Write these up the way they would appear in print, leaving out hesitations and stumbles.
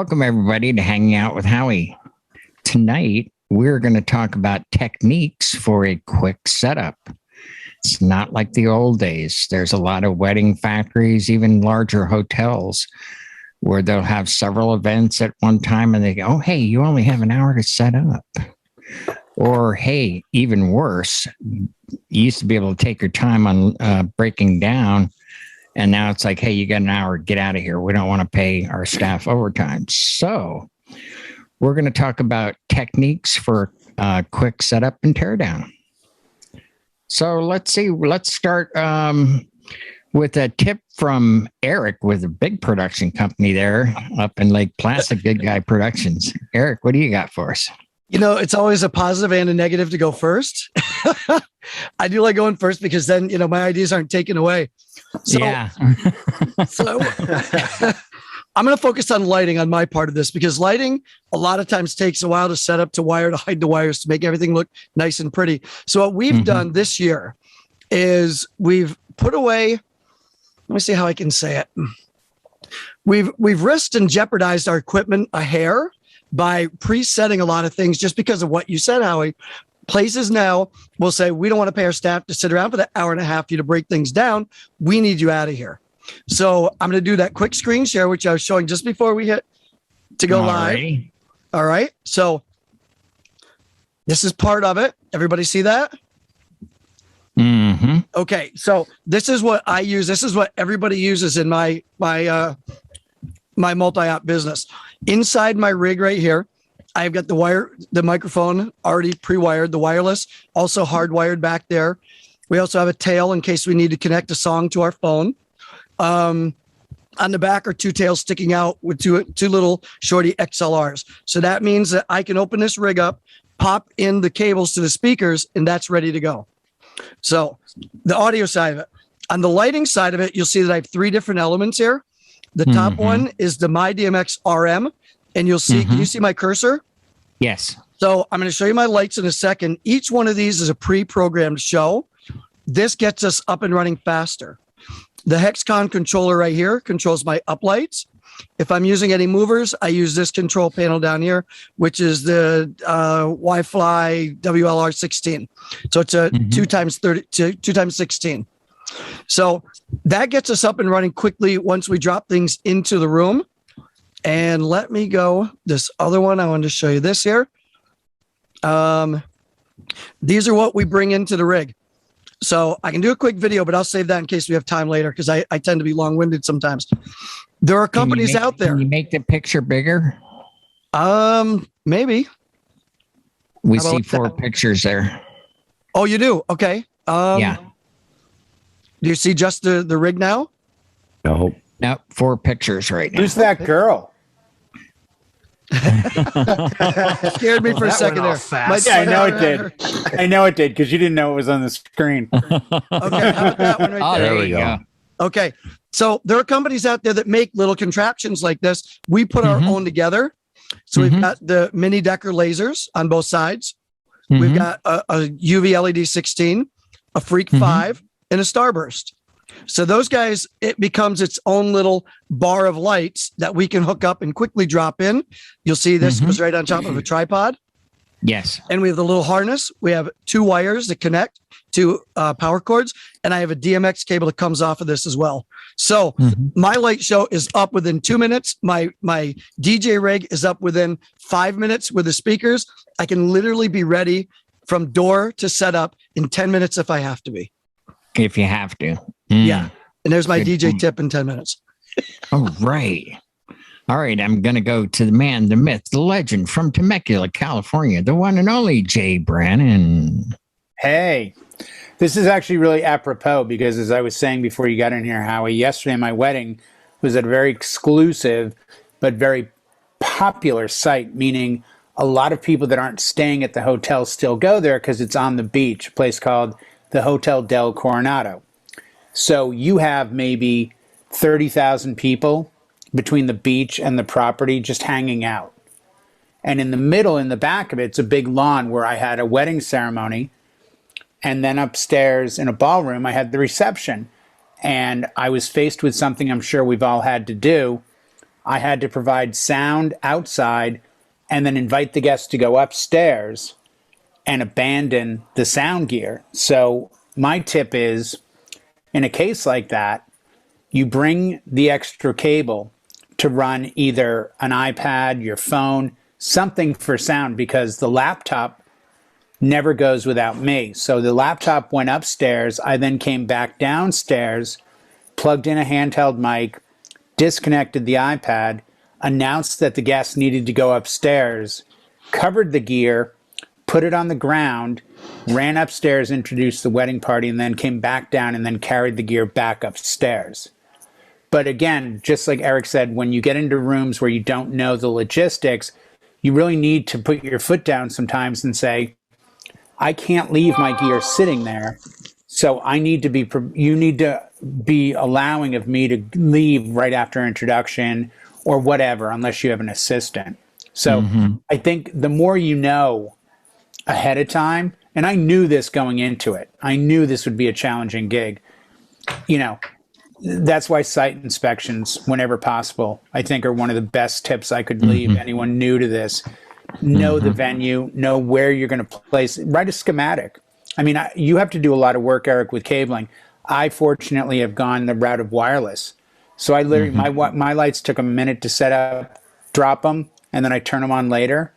Welcome, everybody, to Hanging Out with Howie. Tonight, we're going to talk about techniques for a quick setup. It's not like the old days. There's a lot of wedding factories, even larger hotels, where they'll have several events at one time and they go, oh, hey, you only have an hour to set up. Or, hey, even worse, you used to be able to take your time on breaking down. And now it's like, hey, you got an hour, get out of here. We don't want to pay our staff overtime. So we're going to talk about techniques for quick setup and teardown. So let's see. Let's start with a tip from Eric with a big production company there up in Lake Placid, Good Guy Productions. Eric, what do you got for us? You know, it's always a positive and a negative to go first. I do like going first because then, my ideas aren't taken away. So, yeah. so I'm going to focus on lighting on my part of this because lighting a lot of times takes a while to set up, to wire, to hide the wires, to make everything look nice and pretty. So what we've done this year is we've put away, let me see how I can say it. We've risked and jeopardized our equipment a hair by presetting a lot of things just because of what you said, Howie. Places now will say, we don't want to pay our staff to sit around for the hour and a half for you to break things down. We need you out of here. So I'm going to do that quick screen share, which I was showing just before we hit to go live. All right. So this is part of it. Everybody see that? Mm-hmm. Okay. So this is what I use. This is what everybody uses in my multi-op business. Inside my rig right here, I've got the microphone already pre-wired, the wireless, also hardwired back there. We also have a tail in case we need to connect a song to our phone. On the back are two tails sticking out with two little shorty XLRs. So that means that I can open this rig up, pop in the cables to the speakers, and that's ready to go. So the audio side of it. On the lighting side of it, you'll see that I have three different elements here. The top one is the MyDMX RM. And you'll see, can you see my cursor? Yes. So I'm going to show you my lights in a second. Each one of these is a pre-programmed show. This gets us up and running faster. The Hexcon controller right here controls my up lights. If I'm using any movers, I use this control panel down here, which is the Wi-Fi WLR16. So it's a 2x16. So that gets us up and running quickly once we drop things into the room. And let me go this other one. I wanted to show you this here. These are what we bring into the rig. So I can do a quick video, but I'll save that in case we have time later because I tend to be long-winded sometimes. There are companies out there. Can you make the picture bigger? Maybe. We see four pictures there. Oh, you do? Okay. Yeah. Do you see just the rig now? No. Nope, four pictures right now. Who's that girl? Scared me for a second there. Yeah, I know it did. I know it did because you didn't know it was on the screen. Okay, how about that one right there? There we go. Okay, so there are companies out there that make little contraptions like this. We put our own together. So we've got the mini Decker lasers on both sides. We've got a UV LED 16, a Freak 5, and a Starburst. So those guys, it becomes its own little bar of lights that we can hook up and quickly drop in. You'll see this goes right on top of a tripod. Yes. And we have the little harness. We have two wires that connect to power cords. And I have a DMX cable that comes off of this as well. So my light show is up within 2 minutes. My DJ rig is up within 5 minutes with the speakers. I can literally be ready from door to setup in 10 minutes if I have to be. If you have to. Yeah. And there's my DJ tip in 10 minutes. All right. All right. I'm going to go to the man, the myth, the legend from Temecula, California, the one and only Jay Brannon. Hey, this is actually really apropos because as I was saying before you got in here, Howie, yesterday my wedding was at a very exclusive but very popular site, meaning a lot of people that aren't staying at the hotel still go there because it's on the beach, a place called the Hotel del Coronado. So you have maybe 30,000 people between the beach and the property just hanging out. And in the middle, in the back of it, it's a big lawn where I had a wedding ceremony. And then upstairs in a ballroom, I had the reception. And I was faced with something I'm sure we've all had to do, I had to provide sound outside and then invite the guests to go upstairs and abandon the sound gear. So my tip is, in a case like that, you bring the extra cable to run either an iPad, your phone, something for sound, because the laptop never goes without me. So the laptop went upstairs. I then came back downstairs, plugged in a handheld mic, disconnected the iPad, announced that the guests needed to go upstairs, covered the gear, put it on the ground, ran upstairs, introduced the wedding party, and then came back down and then carried the gear back upstairs. But again, just like Eric said, when you get into rooms where you don't know the logistics, you really need to put your foot down sometimes and say, I can't leave my gear sitting there. So I need to be, you need to be allowing of me to leave right after introduction or whatever, unless you have an assistant. So I think the more you know ahead of time, and I knew this going into it, I knew this would be a challenging gig. You know, that's why site inspections, whenever possible, I think are one of the best tips I could leave anyone new to this. Know the venue, know where you're going to place, write a schematic. I mean, you have to do a lot of work, Eric, with cabling. I fortunately have gone the route of wireless. So I literally, my lights took a minute to set up, drop them, and then I turn them on later.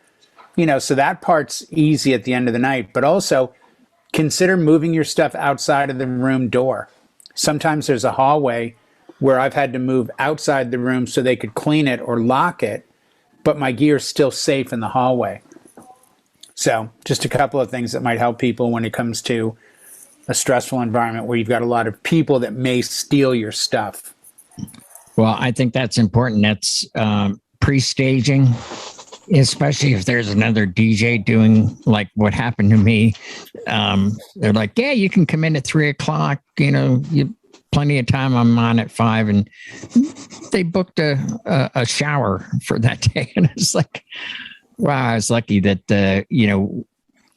You know, so that part's easy at the end of the night. But also, consider moving your stuff outside of the room door. Sometimes there's a hallway where I've had to move outside the room so they could clean it or lock it, but my gear's still safe in the hallway. So just a couple of things that might help people when it comes to a stressful environment where you've got a lot of people that may steal your stuff. Well, I think that's important. That's pre-staging, especially if there's another DJ doing like what happened to me. They're like, yeah, you can come in at 3:00. You know, you plenty of time. I'm on at 5, and they booked a shower for that day. And it's like, wow, I was lucky that, the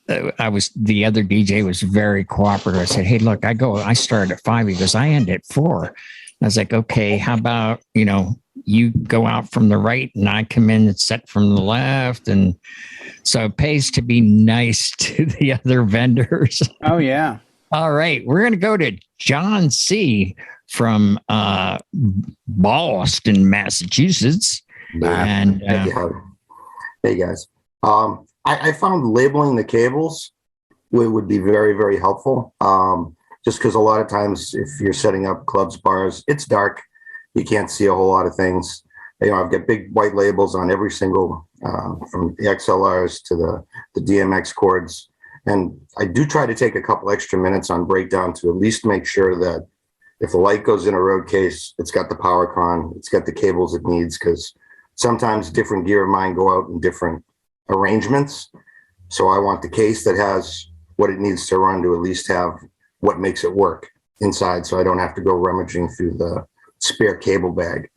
other DJ was very cooperative. I said, hey, look, I start at 5. He goes, I end at 4. I was like, okay, how about, you go out from the right and I come in and set from the left. And so it pays to be nice to the other vendors. Oh, yeah. All right. We're going to go to John C. from Boston, Massachusetts. And hey, guys. I found labeling the cables would be very, very helpful. Just because a lot of times if you're setting up clubs, bars, it's dark. You can't see a whole lot of things. I've got big white labels on every single, from the XLRs to the DMX cords. And I do try to take a couple extra minutes on breakdown to at least make sure that if the light goes in a road case, it's got the power con, it's got the cables it needs, because sometimes different gear of mine go out in different arrangements. So I want the case that has what it needs to run to at least have what makes it work inside, so I don't have to go rummaging through the spare cable bag.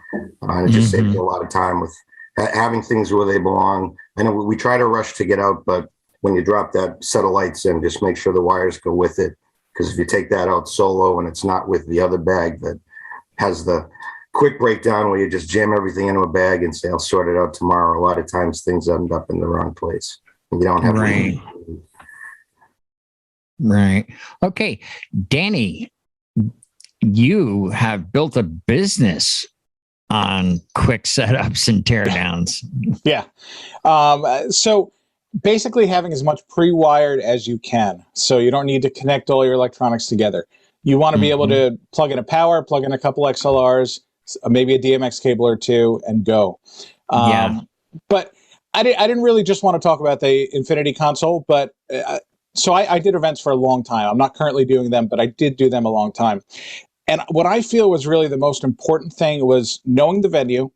And it just saves a lot of time with having things where they belong. I know we try to rush to get out, but when you drop that set of lights in, just make sure the wires go with it. Because if you take that out solo and it's not with the other bag that has the quick breakdown where you just jam everything into a bag and say, I'll sort it out tomorrow, a lot of times things end up in the wrong place. And you don't have Right. Okay. Danny, you have built a business on quick setups and teardowns. Yeah. So basically having as much pre-wired as you can. So you don't need to connect all your electronics together. You want to be able to plug in a power, plug in a couple XLRs, maybe a DMX cable or two, and go. But I didn't really just want to talk about the Infinity console, but so I did events for a long time. I'm not currently doing them, but I did do them a long time. And what I feel was really the most important thing was knowing the venue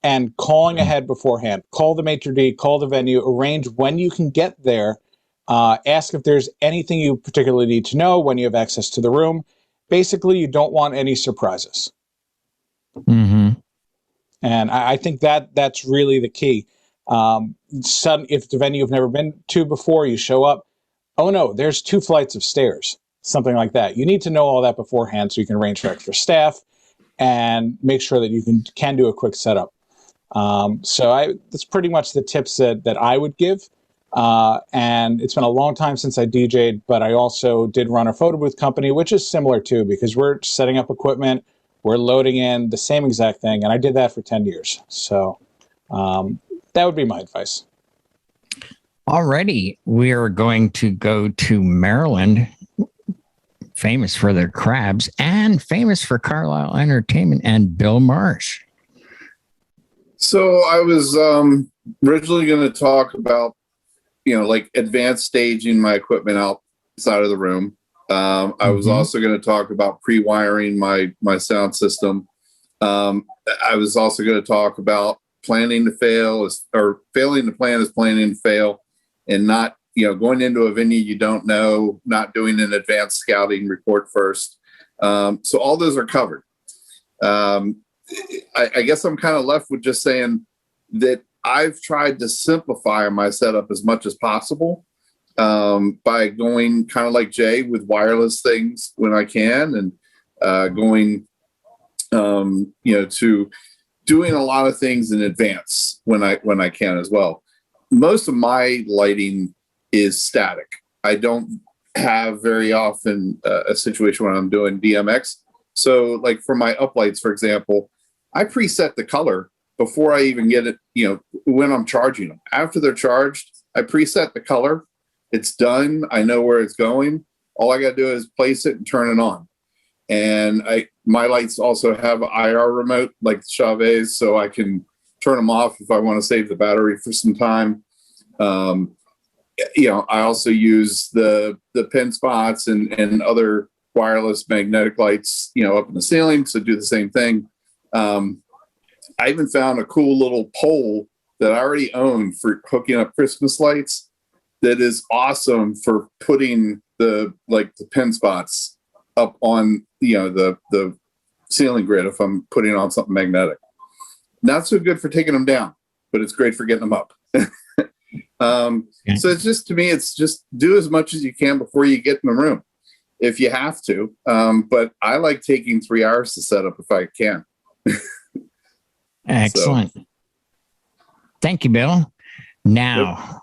and calling ahead beforehand. Call the maitre d', call the venue, arrange when you can get there, ask if there's anything you particularly need to know when you have access to the room. Basically, you don't want any surprises. And I think that's really the key. If the venue you've never been to before, you show up, oh no, there's 2 flights of stairs, something like that. You need to know all that beforehand so you can arrange for extra staff and make sure that you can do a quick setup. So that's pretty much the tips that I would give. And it's been a long time since I DJ'd, but I also did run a photo booth company, which is similar too, because we're setting up equipment, we're loading in the same exact thing. And I did that for 10 years. So that would be my advice. Alrighty, we are going to go to Maryland, famous for their crabs and famous for Carlisle Entertainment, and Bill Marsh. So I was originally going to talk about, like advanced staging my equipment outside of the room. I was also going to talk about pre-wiring my sound system. I was also going to talk about planning to fail or failing to plan is planning to fail, and not, going into a venue you don't know, not doing an advanced scouting report first. So all those are covered. I guess I'm kind of left with just saying that I've tried to simplify my setup as much as possible by going kind of like Jay with wireless things when I can, and going, to doing a lot of things in advance when I can as well. Most of my lighting is static. I don't have very often a situation where I'm doing DMX. So like for my uplights, for example, I preset the color before I even get it, when I'm charging them. After they're charged, I preset the color. It's done. I know where it's going. All I got to do is place it and turn it on. And my lights also have an IR remote like the Chavez, so I can turn them off if I want to save the battery for some time. I also use the pin spots and other wireless magnetic lights, up in the ceiling to do the same thing. I even found a cool little pole that I already own for hooking up Christmas lights that is awesome for putting the pin spots up on, the ceiling grid if I'm putting on something magnetic. Not so good for taking them down, but it's great for getting them up. So it's just, to me, it's just do as much as you can before you get in the room if you have to. But I like taking 3 hours to set up if I can. Excellent. So. Thank you, Bill. Now,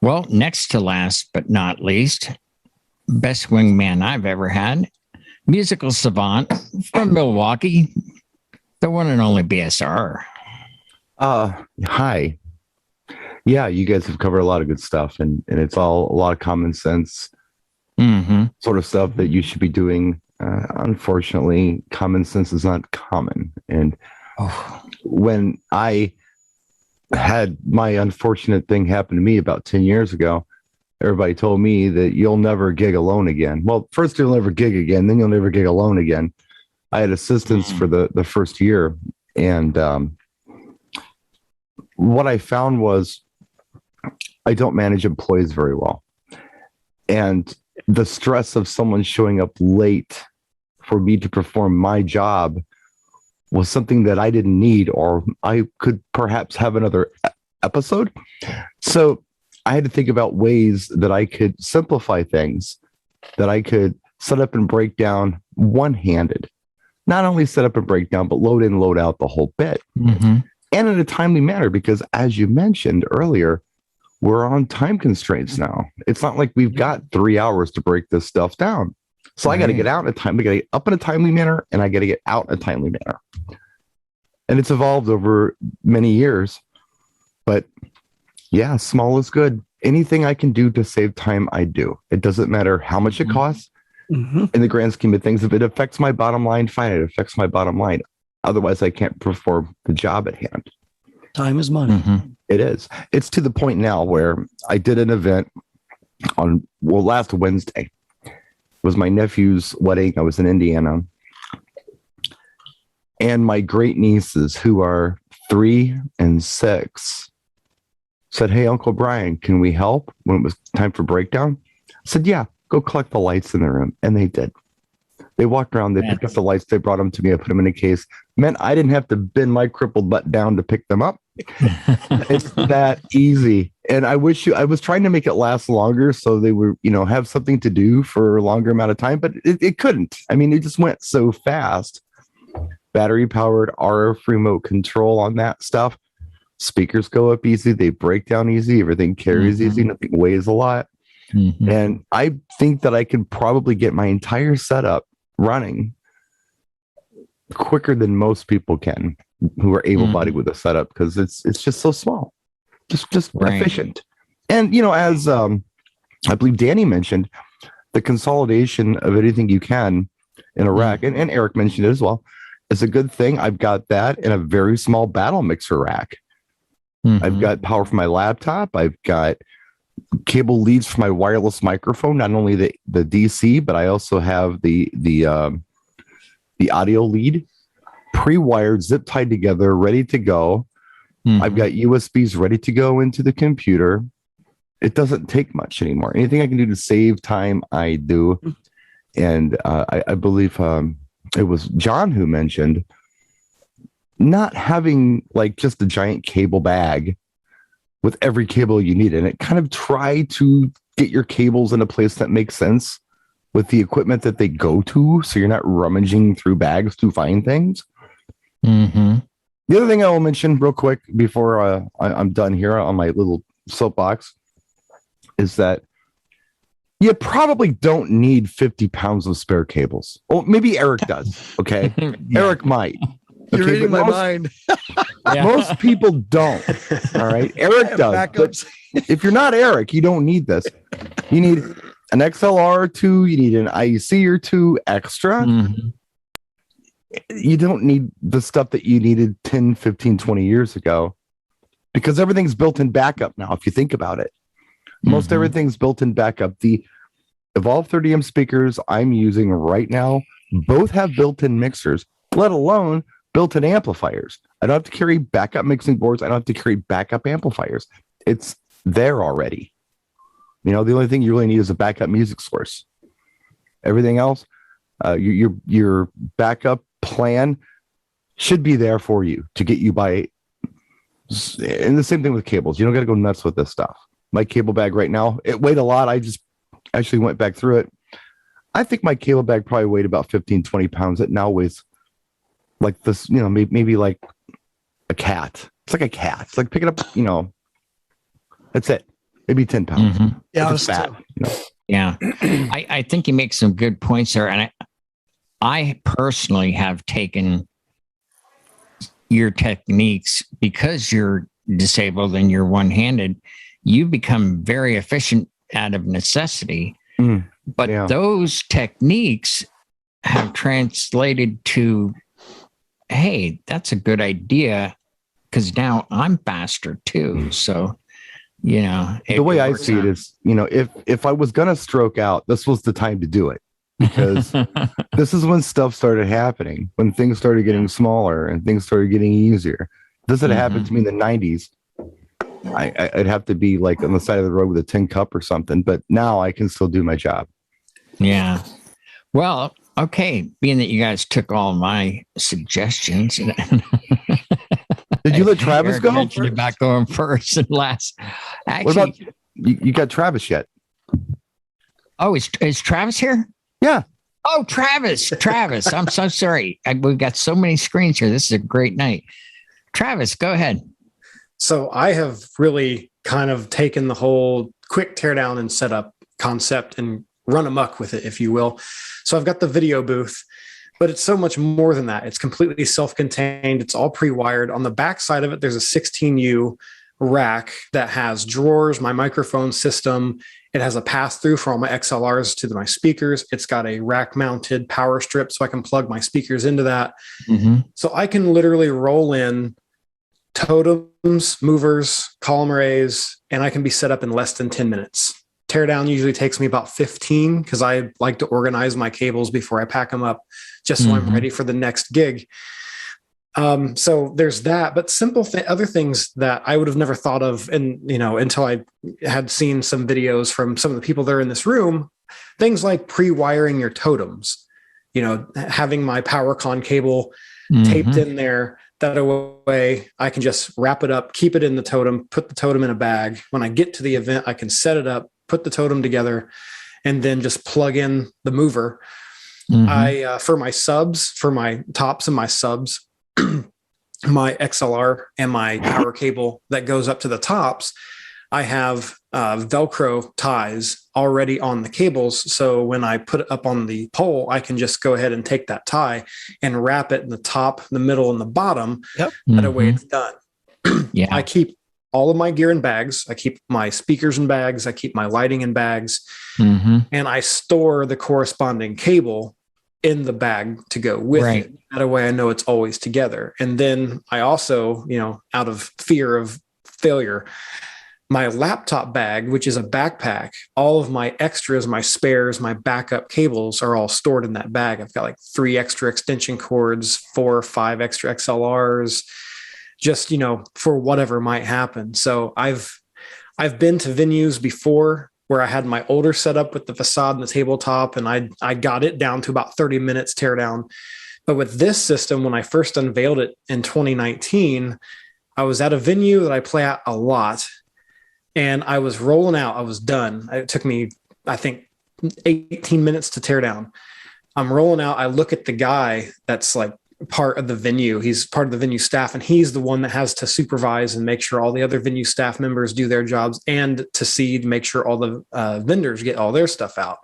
well, next to last but not least, best wingman I've ever had, musical savant from Milwaukee, the one and only BSR. Hi. Yeah, you guys have covered a lot of good stuff, and it's all a lot of common sense sort of stuff that you should be doing. Unfortunately, common sense is not common. And when I had my unfortunate thing happen to me about 10 years ago, everybody told me that you'll never gig alone again. Well, first you'll never gig again, then you'll never gig alone again. I had assistants for the first year, and what I found was I don't manage employees very well. And the stress of someone showing up late for me to perform my job was something that I didn't need, or I could perhaps have another episode. So I had to think about ways that I could simplify things, that I could set up and break down one-handed. Not only set up and break down, but load in, load out the whole bit. And in a timely manner, because as you mentioned earlier, we're on time constraints now. It's not like we've got 3 hours to break this stuff down. So I got to get out in a time, I got to get up in a timely manner, and I got to get out in a timely manner. And it's evolved over many years. But yeah, small is good. Anything I can do to save time, I do. It doesn't matter how much it costs. In the grand scheme of things, if it affects my bottom line, fine, it affects my bottom line. Otherwise, I can't perform the job at hand. Time is money. It is. It's to the point now where I did an event on, last Wednesday. It was my nephew's wedding. I was in Indiana. And my great nieces, who are 3 and 6, said, "Hey, Uncle Brian, can we help?" When it was time for breakdown, I said, "Yeah, go collect the lights in the room." And they did. They walked around, they picked up the lights, they brought them to me, I put them in a case. Meant I didn't have to bend my crippled butt down to pick them up. It's that easy. And I was trying to make it last longer so they were, have something to do for a longer amount of time, but it couldn't. I mean, it just went so fast. battery powered RF remote control on that stuff. Speakers go up easy. They break down easy. Everything carries easy. Nothing weighs a lot. And I think that I could probably get my entire setup running quicker than most people can who are able-bodied with a setup, because it's just so small, just efficient. And as I believe Danny mentioned, the consolidation of anything you can in a rack, and Eric mentioned it as well, is a good thing. I've got that in a very small battle mixer rack. I've got power for my laptop. I've got cable leads for my wireless microphone, not only the DC, but I also have the audio lead pre-wired, zip tied together, ready to go. I've got USBs ready to go into the computer. It doesn't take much anymore. Anything I can do to save time, I do. And I believe it was John who mentioned not having like just a giant cable bag with every cable you need in it. Kind of try to get your cables in a place that makes sense with the equipment that they go to, so you're not rummaging through bags to find things. The other thing I will mention real quick before I'm done here on my little soapbox is that you probably don't need 50 pounds of spare cables. Well, maybe Eric does. Okay. Eric might. You're reading my mind. Most people don't. All right. Eric does. But if you're not Eric, you don't need this. You need an XLR or two. You need an IEC or two extra. You don't need the stuff that you needed 10, 15, 20 years ago, because everything's built in backup now. If you think about it, most everything's built in backup. The Evolve 30M speakers I'm using right now both have built-in mixers, let alone built-in amplifiers. I don't have to carry backup mixing boards. I don't have to carry backup amplifiers. It's there already. The only thing you really need is a backup music source. Everything else, your backup plan should be there for you to get you by. And the same thing with cables. You don't got to go nuts with this stuff. My cable bag right now, it weighed a lot. I just actually went back through it. I think my cable bag probably weighed about 15, 20 pounds. It now weighs like this, maybe like a cat. It's like a cat. It's like picking up, that's it. Maybe 10 pounds. Yeah. It's fat, Yeah. I think you make some good points there. And I personally have taken your techniques, because you're disabled and you're one-handed. You become very efficient out of necessity. But those techniques have translated to, hey, that's a good idea, because now I'm faster too. So, the way I see it is, if I was going to stroke out, this was the time to do it, because this is when stuff started happening, when things started getting smaller and things started getting easier. This had happened to me in the 90s. I'd have to be like on the side of the road with a tin cup or something, but now I can still do my job. Yeah. Well, okay. Being that you guys took all my suggestions. Did you let Travis go? Mentioned about going first and last. Actually, what about you got Travis yet? Oh, is Travis here? Yeah. Oh, Travis. I'm so sorry. We've got so many screens here. This is a great night. Travis, go ahead. So I have really kind of taken the whole quick teardown and setup concept and run amok with it, if you will. So I've got the video booth, but it's so much more than that. It's completely self-contained. It's all pre-wired. On the back side of it, there's a 16U rack that has drawers, my microphone system. It has a pass-through for all my XLRs to my speakers. It's got a rack-mounted power strip, so I can plug my speakers into that. So I can literally roll in totems, movers, column arrays, and I can be set up in less than 10 minutes. Teardown usually takes me about 15, because I like to organize my cables before I pack them up, just so I'm ready for the next gig. So there's that, but simple other things that I would have never thought of, and until I had seen some videos from some of the people that are in this room, things like pre-wiring your totems, having my PowerCon cable taped in there. That way I can just wrap it up, keep it in the totem, put the totem in a bag. When I get to the event, I can set it up, put the totem together, and then just plug in the mover. I for my subs, for my tops and my subs, my XLR and my power cable that goes up to the tops, I have Velcro ties already on the cables. So when I put it up on the pole, I can just go ahead and take that tie and wrap it in the top, the middle, and the bottom. Yep. That way it's done. Yeah. I keep all of my gear in bags. I keep my speakers in bags. I keep my lighting in bags. And I store the corresponding cable in the bag to go with it. That way I know it's always together. And then I also, out of fear of failure, my laptop bag, which is a backpack, all of my extras, my spares, my backup cables are all stored in that bag. I've got like 3 extra extension cords, 4 or 5 extra XLRs, just, for whatever might happen. So I've been to venues before where I had my older setup with the facade and the tabletop, and I got it down to about 30 minutes tear down. But with this system, when I first unveiled it in 2019, I was at a venue that I play at a lot, and I was rolling out. I was done. It took me, I think, 18 minutes to tear down. I'm rolling out. I look at the guy that's like part of the venue. He's part of the venue staff, and he's the one that has to supervise and make sure all the other venue staff members do their jobs, and to make sure all the vendors get all their stuff out.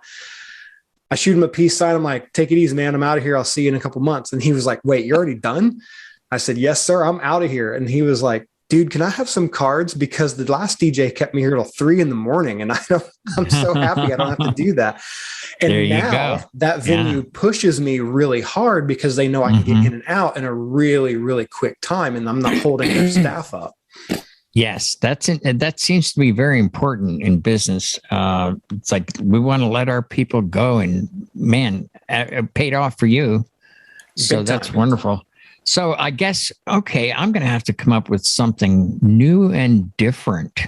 I shoot him a peace sign. I'm like, take it easy, man. I'm out of here. I'll see you in a couple months. And he was like, wait, you're already done? I said, yes, sir. I'm out of here. And he was like, dude, can I have some cards? Because the last DJ kept me here till 3 a.m. and I'm so happy I don't have to do that. And now that venue pushes me really hard because they know I can get in and out in a really, really quick time, and I'm not holding their staff up. Yes, that seems to be very important in business. It's like we want to let our people go, and man, it paid off for you. So that's wonderful. So I guess, okay, I'm going to have to come up with something new and different,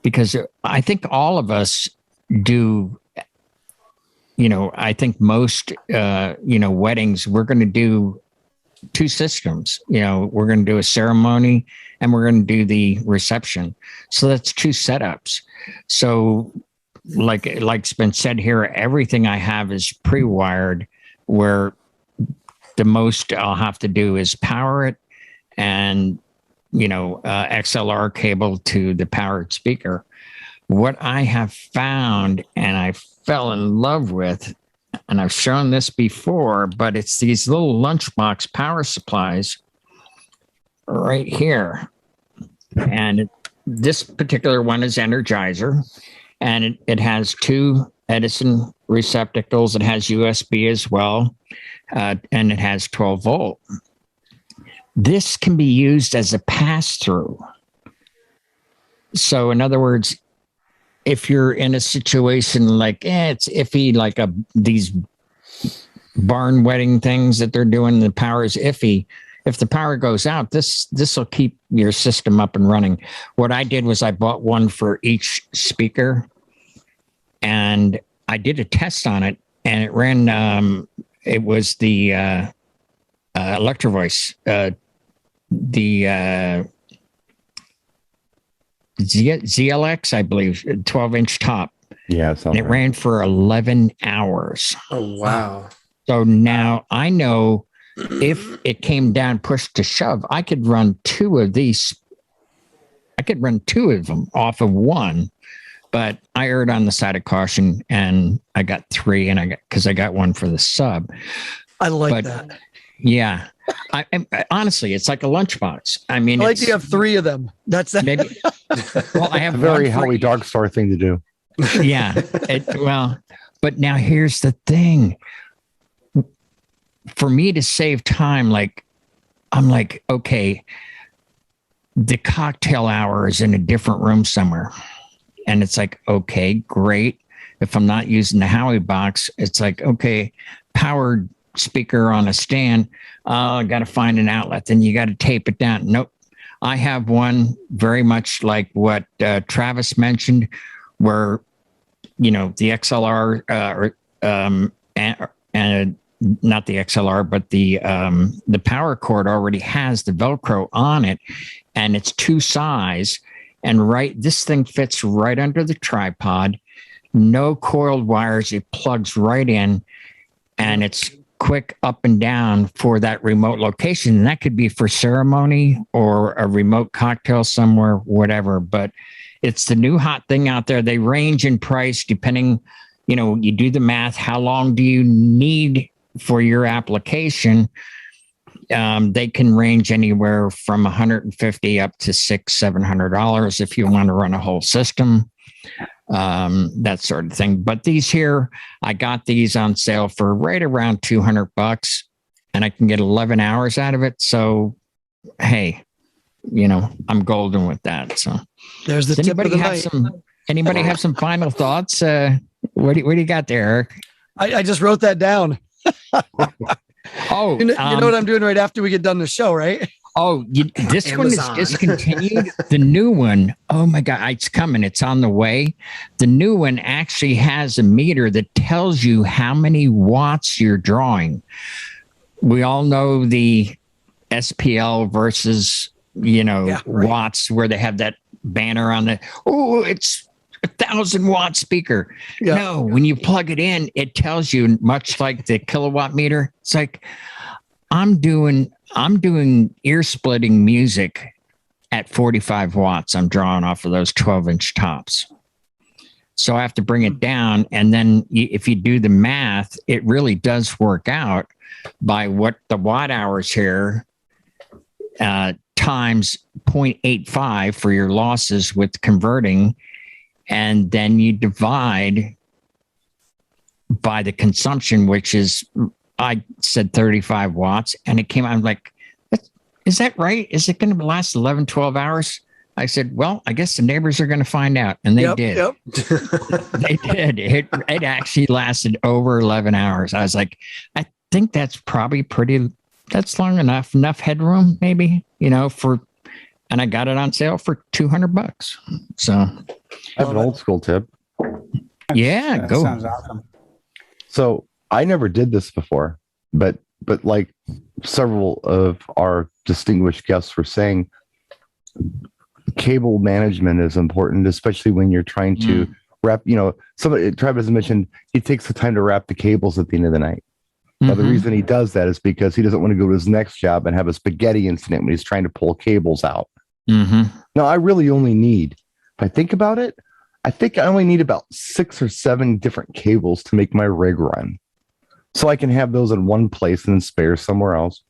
because I think all of us do. I think most, weddings, we're going to do 2 systems. We're going to do a ceremony and we're going to do the reception. So that's 2 setups. So like's been said here, everything I have is pre-wired, where the most I'll have to do is power it and, XLR cable to the powered speaker. What I have found, and I fell in love with, and I've shown this before, but it's these little lunchbox power supplies right here. And this particular one is Energizer, and it has 2 Edison receptacles. It has USB as well, and it has 12 volt. This can be used as a pass-through. So in other words, if you're in a situation like it's iffy, like these barn wedding things that they're doing, the power is iffy. If the power goes out, this will keep your system up and running. What I did was I bought one for each speaker, and I did a test on it, and it ran. It was the Electro Voice, the ZLX, I believe, 12-inch top. Yeah, and it ran for 11 hours. Oh, wow. So now I know if it came down, push to shove, I could run 2 of these. I could run 2 of them off of one, but I erred on the side of caution, and I got 3, and because I got one for the sub. I like that. Yeah. I honestly, it's like a lunchbox. I mean, I like you have 3 of them. That's that. Maybe. Well, I have a very Howie Dog Star thing to do. Yeah. But now here's the thing. For me to save time, I'm like, okay, the cocktail hour is in a different room somewhere. And it's like, okay, great. If I'm not using the Howie box, it's like, okay, powered speaker on a stand. I got to find an outlet. Then you got to tape it down. Nope. I have one very much like what Travis mentioned, where, the XLR and not the XLR, but the power cord already has the Velcro on it, and it's 2 size. And this thing fits right under the tripod. No coiled wires. It plugs right in. and it's quick up and down for that remote location. And that could be for ceremony or a remote cocktail somewhere, whatever. But it's the new hot thing out there. They range in price depending, you do the math. How long do you need for your application? They can range anywhere from $150 up to $600-$700 if you want to run a whole system, that sort of thing. But these here, I got these on sale for right around $200, and I can get 11 hours out of it. So, hey, I'm golden with that. So, there's the tip of the night. Anybody have some final thoughts? What do you got there, Eric? I just wrote that down. Oh, you know what I'm doing right after we get done the show, right? Oh, this one is discontinued. The new one, oh my God, it's coming. It's on the way. The new one actually has a meter that tells you how many watts you're drawing. We all know the SPL versus, watts, where they have that banner on it's 1,000-watt speaker. Yeah. No, when you plug it in, it tells you, much like the kilowatt meter. It's like, I'm doing ear splitting music at 45 watts. I'm drawing off of those 12-inch tops. So I have to bring it down. And then if you do the math, it really does work out by what the watt hours here times 0.85 for your losses with converting. And then you divide by the consumption, which is, I said 35 watts, and it came out, I'm like, is that right? Is it going to last 11, 12 hours? I said, well, I guess the neighbors are going to find out. And they did. Yep. They did. It actually lasted over 11 hours. I was like, I think that's probably that's long enough headroom, maybe, and I got it on sale for $200. So I have an old school tip. Yeah, that go. Sounds awesome. So I never did this before, but like several of our distinguished guests were saying, cable management is important, especially when you're trying to wrap, Travis mentioned he takes the time to wrap the cables at the end of the night. Now, the reason he does that is because he doesn't want to go to his next job and have a spaghetti incident when he's trying to pull cables out. Now, I really only need, if I think about it, I think I only need about 6 or 7 different cables to make my rig run. So I can have those in one place and then spare somewhere else.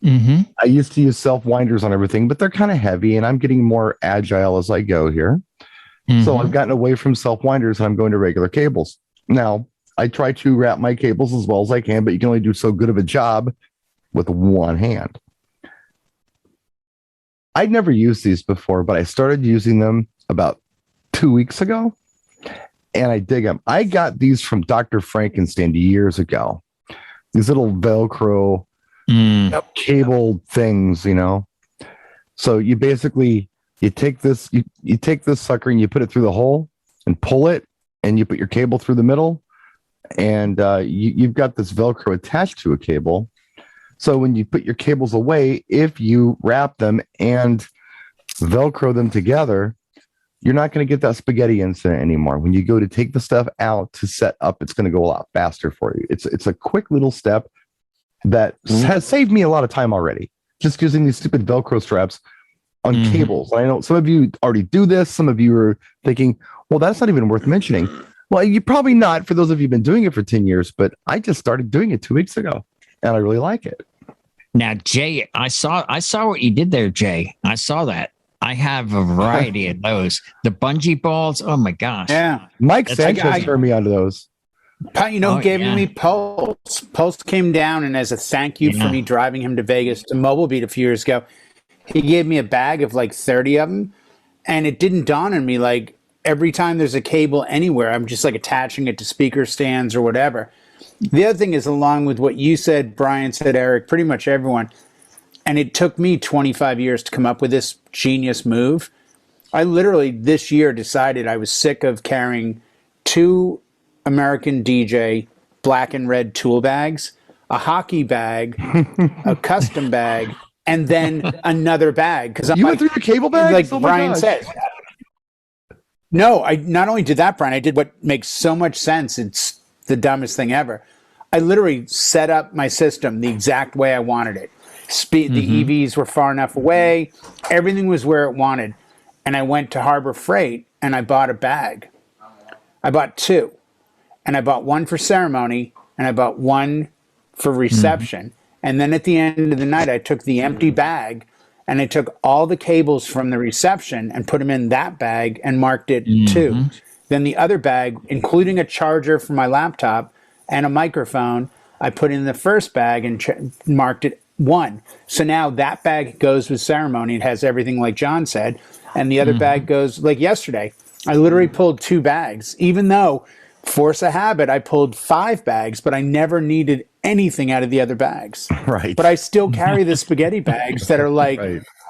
I used to use self-winders on everything, but they're kind of heavy, and I'm getting more agile as I go here. So I've gotten away from self-winders, and I'm going to regular cables. Now, I try to wrap my cables as well as I can, but you can only do so good of a job with one hand. I'd never used these before, but I started using them about 2 weeks ago, and I dig them. I got these from Dr. Frankenstein years ago. These little Velcro cable things, So you basically, you take this sucker and you put it through the hole and pull it, and you put your cable through the middle, and you've got this Velcro attached to a cable. So when you put your cables away, if you wrap them and Velcro them together, you're not going to get that spaghetti incident anymore. When you go to take the stuff out to set up, it's going to go a lot faster for you. It's a quick little step that has saved me a lot of time already, just using these stupid Velcro straps on cables. I know some of you already do this. Some of you are thinking, well, that's not even worth mentioning. Well, you probably not for those of you who've been doing it for 10 years, but I just started doing it 2 weeks ago, and I really like it. Now, Jay, I saw what you did there, Jay. I saw that. I have a variety of those. The bungee balls. Oh my gosh. Yeah. Mike Sanchez turned me onto those. Who gave me Pulse? Pulse came down, and as a thank you for me driving him to Vegas to Mobile Beat a few years ago, he gave me a bag of like 30 of them. And it didn't dawn on me, like, every time there's a cable anywhere, I'm just like attaching it to speaker stands or whatever. The other thing is, along with what you said, Brian said, Eric, pretty much everyone, and it took me 25 years to come up with this genius move. I literally this year decided I was sick of carrying 2 American DJ black and red tool bags, a hockey bag, a custom bag, and then another bag. Because you went through the cable bag, like Brian said. No, I not only did that, Brian. I did what makes so much sense. It's the dumbest thing ever. I literally set up my system the exact way I wanted it. The EVs were far enough away. Everything was where it wanted. And I went to Harbor Freight and I bought a bag. I bought 2. And I bought one for ceremony and I bought one for reception. And then at the end of the night, I took the empty bag and I took all the cables from the reception and put them in that bag and marked it 2. Then the other bag, including a charger for my laptop and a microphone, I put in the first bag and marked it 1. So now that bag goes with ceremony. It has everything like John said. And the other bag goes like yesterday. I literally pulled 2 bags, even though force of habit, I pulled 5 bags, but I never needed anything out of the other bags. Right. But I still carry the spaghetti bags that are like,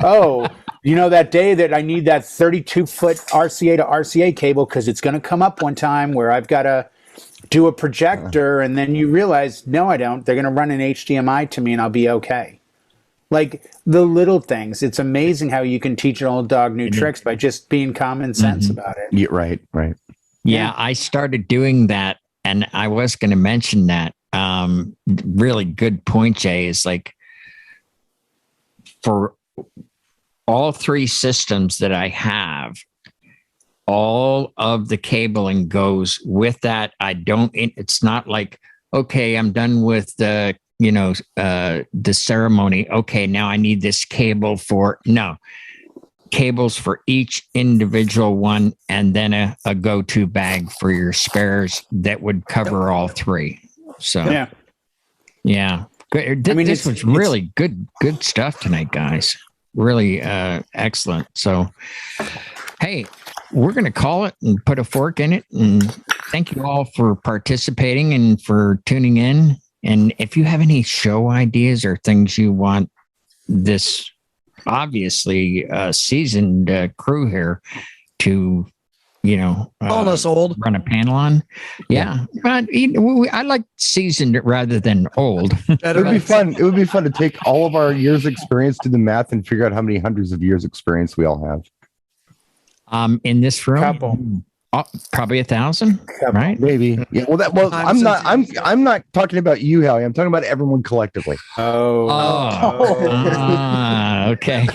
oh, you know, that day that I need that 32-foot RCA to RCA cable because it's going to come up one time where I've got to do a projector, and then you realize, no, I don't. They're going to run an HDMI to me and I'll be okay. Like the little things. It's amazing how you can teach an old dog new tricks by just being common sense about it. Yeah, right. Yeah, I started doing that, and I was going to mention that. Really good point, Jay, is like for all 3 systems that I have, all of the cabling goes with that. It's not like, okay, I'm done with the ceremony. Okay, now I need this cable no. Cables for each individual one, and then a go-to bag for your spares that would cover all 3. So yeah. Good. This was really good stuff tonight, guys. Really excellent. So, hey, we're going to call it and put a fork in it. And thank you all for participating and for tuning in. And if you have any show ideas or things you want this obviously seasoned crew here to, calling us old, run a panel on. Yeah. But I like seasoned rather than old. It would be fun. It would be fun to take all of our years experience, do the math, and figure out how many hundreds of years experience we all have. In this room, Couple. Probably 1,000, right? Maybe. Yeah. Well, I'm not talking about you, Howie. I'm talking about everyone collectively. Okay.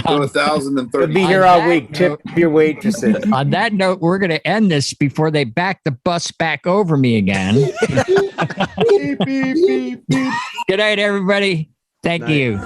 So 1,030. We'll be here all week. Tip your waitresses. On that note, we're going to end this before they back the bus back over me again. Beep, beep, beep, beep. Good night, everybody. Thank you.